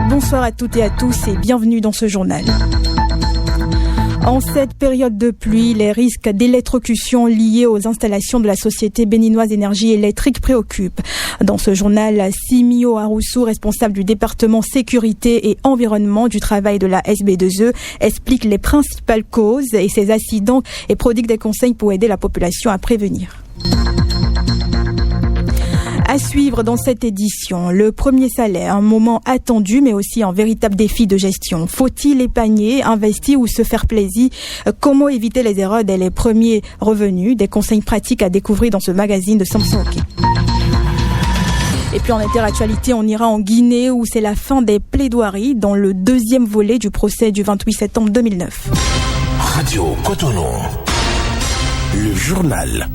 Bonsoir à toutes et à tous et bienvenue dans ce journal. En cette période de pluie, les risques d'électrocution liés aux installations de la société béninoise Énergie Électrique préoccupent. Dans ce journal, Simio Aroussou, responsable du département sécurité et environnement du travail de la SB2E, explique les principales causes et ses accidents et prodigue des conseils pour aider la population à prévenir. À suivre dans cette édition, le premier salaire, un moment attendu mais aussi un véritable défi de gestion. Faut-il épargner, investir ou se faire plaisir? Comment éviter les erreurs dès les premiers revenus? Des conseils pratiques à découvrir dans ce magazine de Samson. Et puis en interactualité, on ira en Guinée où c'est la fin des plaidoiries dans le deuxième volet du procès du 28 septembre 2009. Radio Cotonou, le journal.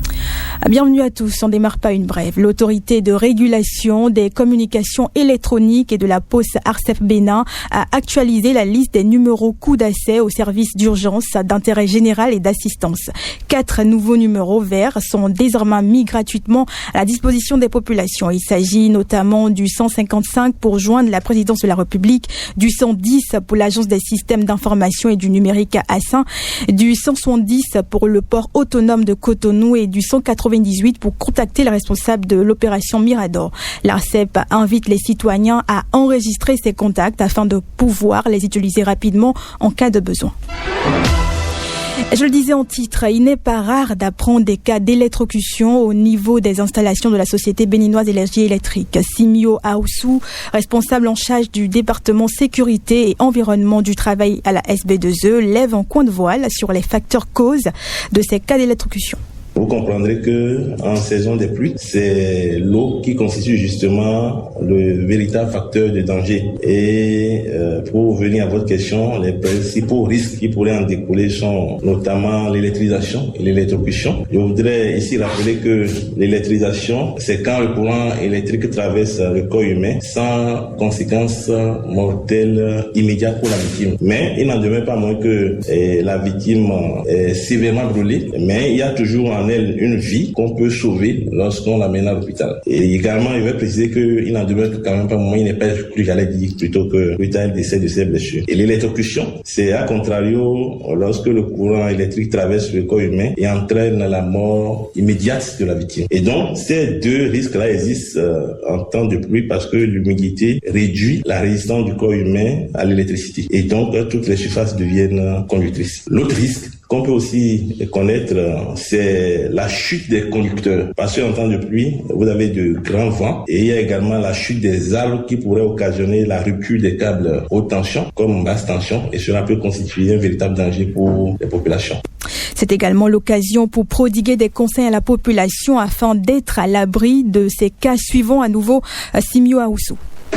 Bienvenue à tous, on démarre pas une brève. L'autorité de régulation des communications électroniques et de la poste Arcep Bénin a actualisé la liste des numéros coûts d'accès aux services d'urgence, d'intérêt général et d'assistance. 4 nouveaux numéros verts sont désormais mis gratuitement à la disposition des populations. Il s'agit notamment du 155 pour joindre la présidence de la République, du 110 pour l'agence des systèmes d'information et du numérique à Assin, du 170 pour le port autonome de Cotonou et du 198 pour contacter les responsables de l'opération Mirador. L'ARCEP invite les citoyens à enregistrer ces contacts afin de pouvoir les utiliser rapidement en cas de besoin. Je le disais en titre, il n'est pas rare d'apprendre des cas d'électrocution au niveau des installations de la société béninoise Énergie Électrique. Simio Aoussou, responsable en charge du département sécurité et environnement du travail à la SB2E, lève un coin de voile sur les facteurs causes de ces cas d'électrocution. Vous comprendrez que en saison des pluies, c'est l'eau qui constitue justement le véritable facteur de danger. Et pour venir à votre question, les principaux risques qui pourraient en découler sont notamment l'électrisation et l'électrocution. Je voudrais ici rappeler que l'électrisation, c'est quand le courant électrique traverse le corps humain sans conséquences mortelles immédiates pour la victime. Mais il n'en demeure pas moins que la victime est sévèrement brûlée, mais il y a toujours en elle une vie qu'on peut sauver lorsqu'on l'amène à l'hôpital. Et également, il va préciser qu'il n'en demeure quand même pas moins, il n'est pas exclu, j'allais dire, plutôt que plus tard, il décède de ses blessures. Et l'électrocution, c'est à contrario lorsque le courant électrique traverse le corps humain et entraîne la mort immédiate de la victime. Et donc, ces deux risques-là existent en temps de pluie parce que l'humidité réduit la résistance du corps humain à l'électricité. Et donc, toutes les surfaces deviennent conductrices. L'autre risque qu'on peut aussi connaître, c'est la chute des conducteurs. Parce qu'en temps de pluie, vous avez de grands vents et il y a également la chute des arbres qui pourrait occasionner la rupture des câbles haute tension comme basse tension et cela peut constituer un véritable danger pour les populations. C'est également l'occasion pour prodiguer des conseils à la population afin d'être à l'abri de ces cas suivants. À nouveau, Simio Aoussou.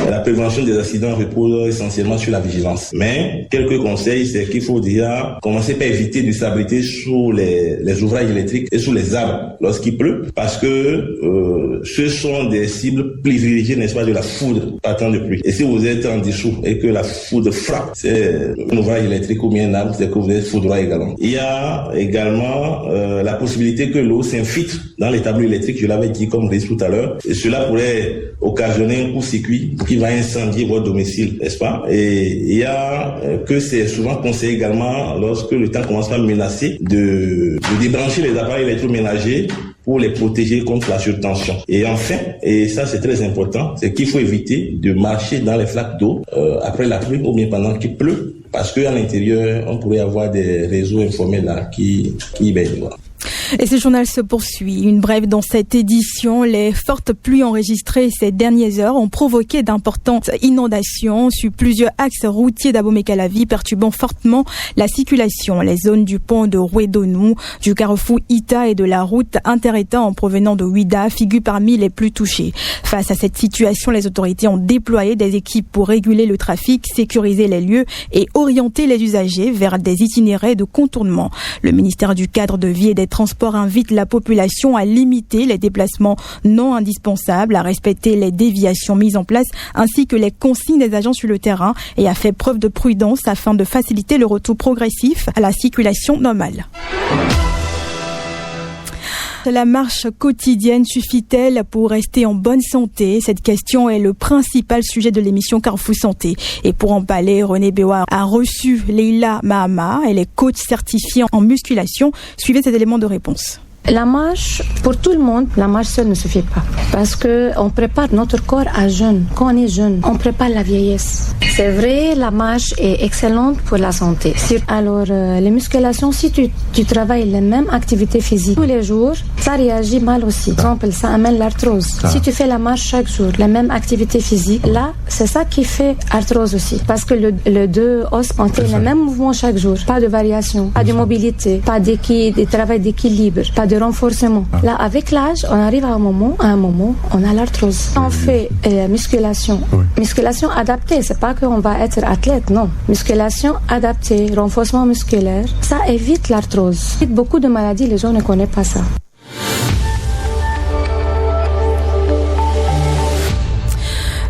La prévention des accidents repose essentiellement sur la vigilance. Mais quelques conseils, c'est qu'il faut déjà commencer par éviter de s'abriter sous les ouvrages électriques et sous les arbres lorsqu'il pleut, parce que ce sont des cibles privilégiées, n'est-ce pas, de la foudre partant de pluie. Et si vous êtes en dessous et que la foudre frappe, c'est un ouvrage électrique ou bien un arbre, c'est que vous êtes foudroyé également. Il y a également la possibilité que l'eau s'infiltre dans les tableaux électriques, je l'avais dit comme risque tout à l'heure, et cela pourrait occasionner un court-circuit qui va incendier votre domicile, n'est-ce pas? Et il y a que c'est souvent conseillé également lorsque le temps commence à menacer de débrancher les appareils électroménagers pour les protéger contre la surtension. Et enfin, et ça c'est très important, c'est qu'il faut éviter de marcher dans les flaques d'eau après la pluie ou bien pendant qu'il pleut, parce qu'à l'intérieur, on pourrait avoir des réseaux informels là qui baignent. Et ce journal se poursuit. Une brève dans cette édition. Les fortes pluies enregistrées ces dernières heures ont provoqué d'importantes inondations sur plusieurs axes routiers d'Abomey-Calavi, perturbant fortement la circulation. Les zones du pont de Rouedonou, du carrefour Ita et de la route inter-État en provenant de Ouida figurent parmi les plus touchées. Face à cette situation, les autorités ont déployé des équipes pour réguler le trafic, sécuriser les lieux et orienter les usagers vers des itinéraires de contournement. Le ministère du Cadre de Vie et des Transports transports invitent la population à limiter les déplacements non indispensables, à respecter les déviations mises en place ainsi que les consignes des agents sur le terrain et a fait preuve de prudence afin de faciliter le retour progressif à la circulation normale. La marche quotidienne suffit-elle pour rester en bonne santé? Cette question est le principal sujet de l'émission Carrefour Santé. Et pour en parler, René Béouard a reçu Leila Mahama. Elle est coach certifiée en musculation. Suivez cet élément de réponse. La marche, pour tout le monde, la marche seule ne suffit pas. Parce qu'on prépare notre corps à jeune. Quand on est jeune, on prépare la vieillesse. C'est vrai, la marche est excellente pour la santé. Alors, les musculations, si tu travailles les mêmes activités physiques tous les jours, ça réagit mal aussi. Par exemple, ça amène l'arthrose. Si tu fais la marche chaque jour, les mêmes activités physiques, là, c'est ça qui fait arthrose aussi. Parce que le deux os ont fait les mêmes mouvements chaque jour. Pas de variation, pas de mobilité, pas de travail d'équilibre, pas de renforcement. Là, avec l'âge, on arrive à un moment, on a l'arthrose. On fait musculation. Musculation adaptée, c'est pas qu'on va être athlète, non. Musculation adaptée, renforcement musculaire, ça évite l'arthrose. Beaucoup de maladies, les gens ne connaissent pas ça.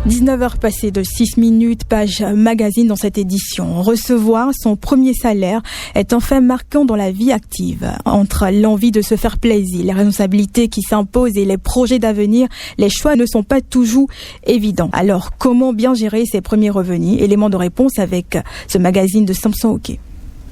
19h passées de 6 minutes, page magazine dans cette édition. Recevoir son premier salaire est un fait marquant dans la vie active. Entre l'envie de se faire plaisir, les responsabilités qui s'imposent et les projets d'avenir, les choix ne sont pas toujours évidents. Alors, comment bien gérer ses premiers revenus? Élément de réponse avec ce magazine de Samson Hockey.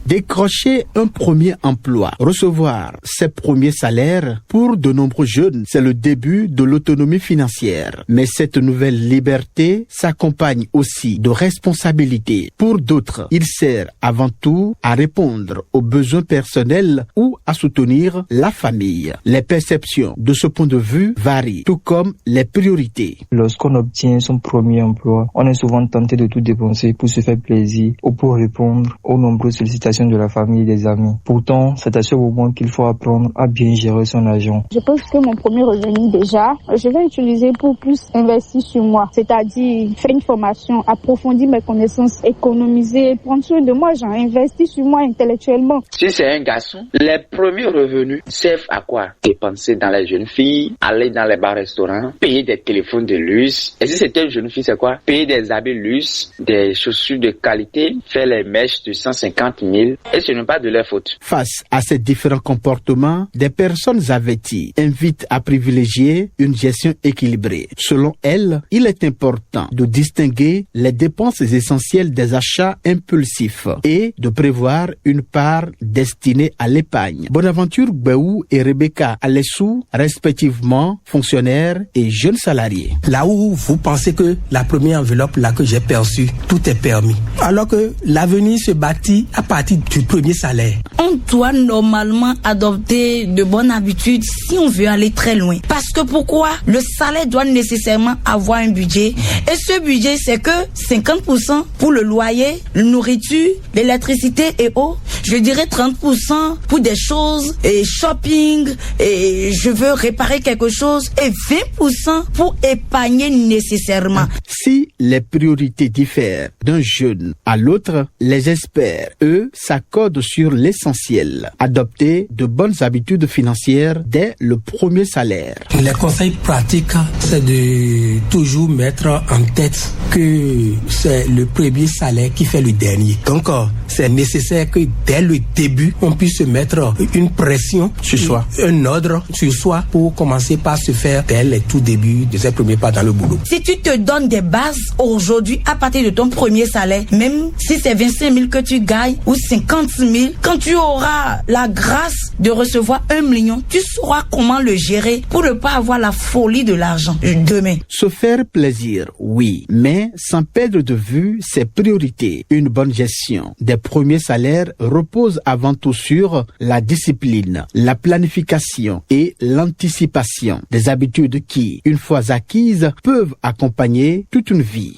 Décrocher un premier emploi, recevoir ses premiers salaires, pour de nombreux jeunes, c'est le début de l'autonomie financière. Mais cette nouvelle liberté s'accompagne aussi de responsabilités. Pour d'autres, il sert avant tout à répondre aux besoins personnels ou à soutenir la famille. Les perceptions de ce point de vue varient, tout comme les priorités. Lorsqu'on obtient son premier emploi, on est souvent tenté de tout dépenser pour se faire plaisir ou pour répondre aux nombreuses sollicitations de la famille et des amis. Pourtant, c'est à ce moment qu'il faut apprendre à bien gérer son argent. Je pense que mon premier revenu déjà, je vais utiliser pour plus investir sur moi. C'est-à-dire faire une formation, approfondir mes connaissances, économiser, prendre soin de moi, investir sur moi intellectuellement. Si c'est un garçon, les premiers revenus servent à quoi? Dépenser dans les jeunes filles, aller dans les bars-restaurants, payer des téléphones de luxe. Et si c'était une jeune fille, c'est quoi? Payer des habits luxe, des chaussures de qualité, faire les mèches de 150 000. Et ce n'est pas de leur faute. Face à ces différents comportements, des personnes averties invitent à privilégier une gestion équilibrée. Selon elles, il est important de distinguer les dépenses essentielles des achats impulsifs et de prévoir une part destinée à l'épargne. Bonaventure Béou et Rebecca Alessou, respectivement fonctionnaires et jeunes salariés. Là où vous pensez que la première enveloppe là que j'ai perçue, tout est permis. Alors que l'avenir se bâtit à partir du premier salaire. On doit normalement adopter de bonnes habitudes si on veut aller très loin. Parce que pourquoi? Le salaire doit nécessairement avoir un budget. Et ce budget, c'est que 50% pour le loyer, la nourriture, l'électricité et eau. Je dirais 30% pour des choses et shopping et je veux réparer quelque chose et 20% pour épargner nécessairement. Si les priorités diffèrent d'un jeune à l'autre, les experts, eux, s'accordent sur l'essentiel. Adopter de bonnes habitudes financières dès le premier salaire. Les conseils pratiques, c'est de toujours mettre en tête que c'est le premier salaire qui fait le dernier. Donc, c'est nécessaire que dès le début, on puisse se mettre une pression sur soi, un ordre sur soi pour commencer par se faire dès le tout début de ses premiers pas dans le boulot. Si tu te donnes des bases aujourd'hui à partir de ton premier salaire, même si c'est 25 000 que tu gagnes ou 50 000, quand tu auras la grâce de recevoir 1 million, tu sauras comment le gérer pour ne pas avoir la folie de l'argent demain. Se faire plaisir, oui, mais sans perdre de vue ses priorités. Une bonne gestion des premiers salaires repose avant tout sur la discipline, la planification et l'anticipation. Des habitudes qui, une fois acquises, peuvent accompagner toute une vie.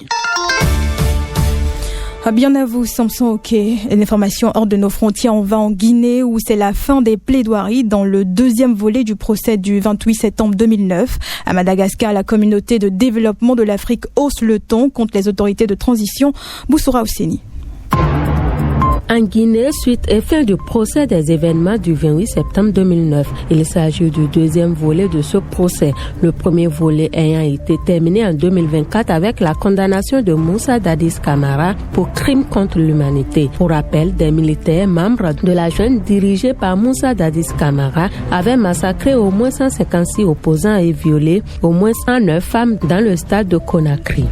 Bien à vous, Samson Hockey. L'information hors de nos frontières, on va en Guinée où c'est la fin des plaidoiries dans le deuxième volet du procès du 28 septembre 2009. À Madagascar, la communauté de développement de l'Afrique hausse le ton contre les autorités de transition. Boussoura Osseni. en Guinée suite et fin du procès des événements du 28 septembre 2009. Il s'agit du deuxième volet de ce procès. Le premier volet ayant été terminé en 2024 avec la condamnation de Moussa Dadis Camara pour crimes contre l'humanité. Pour rappel, des militaires membres de la junte dirigée par Moussa Dadis Camara avaient massacré au moins 156 opposants et violé au moins 109 femmes dans le stade de Conakry.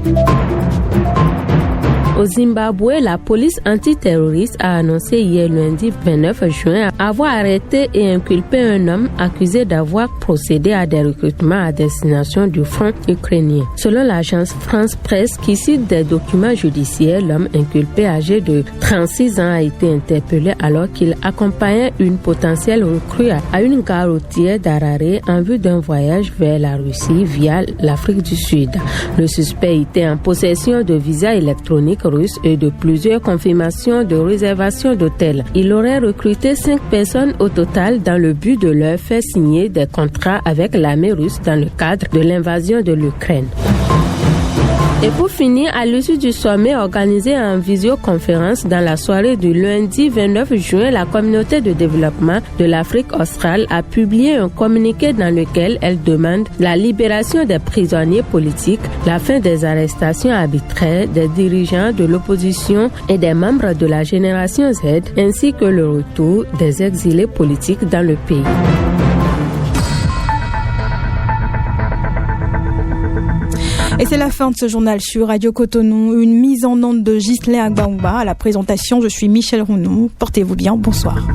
Au Zimbabwe, la police antiterroriste a annoncé hier lundi 29 juin avoir arrêté et inculpé un homme accusé d'avoir procédé à des recrutements à destination du front ukrainien. Selon l'agence France Presse qui cite des documents judiciaires, l'homme inculpé âgé de 36 ans a été interpellé alors qu'il accompagnait une potentielle recrue à une gare routière d'Harare en vue d'un voyage vers la Russie via l'Afrique du Sud. Le suspect était en possession de visas électroniques russe et de plusieurs confirmations de réservation d'hôtels. Il aurait recruté 5 personnes au total dans le but de leur faire signer des contrats avec l'armée russe dans le cadre de l'invasion de l'Ukraine. Et pour finir, à l'issue du sommet organisé en visioconférence dans la soirée du lundi 29 juin, la communauté de développement de l'Afrique australe a publié un communiqué dans lequel elle demande la libération des prisonniers politiques, la fin des arrestations arbitraires des dirigeants de l'opposition et des membres de la génération Z, ainsi que le retour des exilés politiques dans le pays. Et c'est la fin de ce journal sur Radio Cotonou. Une mise en onde de Ghislain Agbaoumba. À la présentation, je suis Michel Rounou. Portez-vous bien. Bonsoir.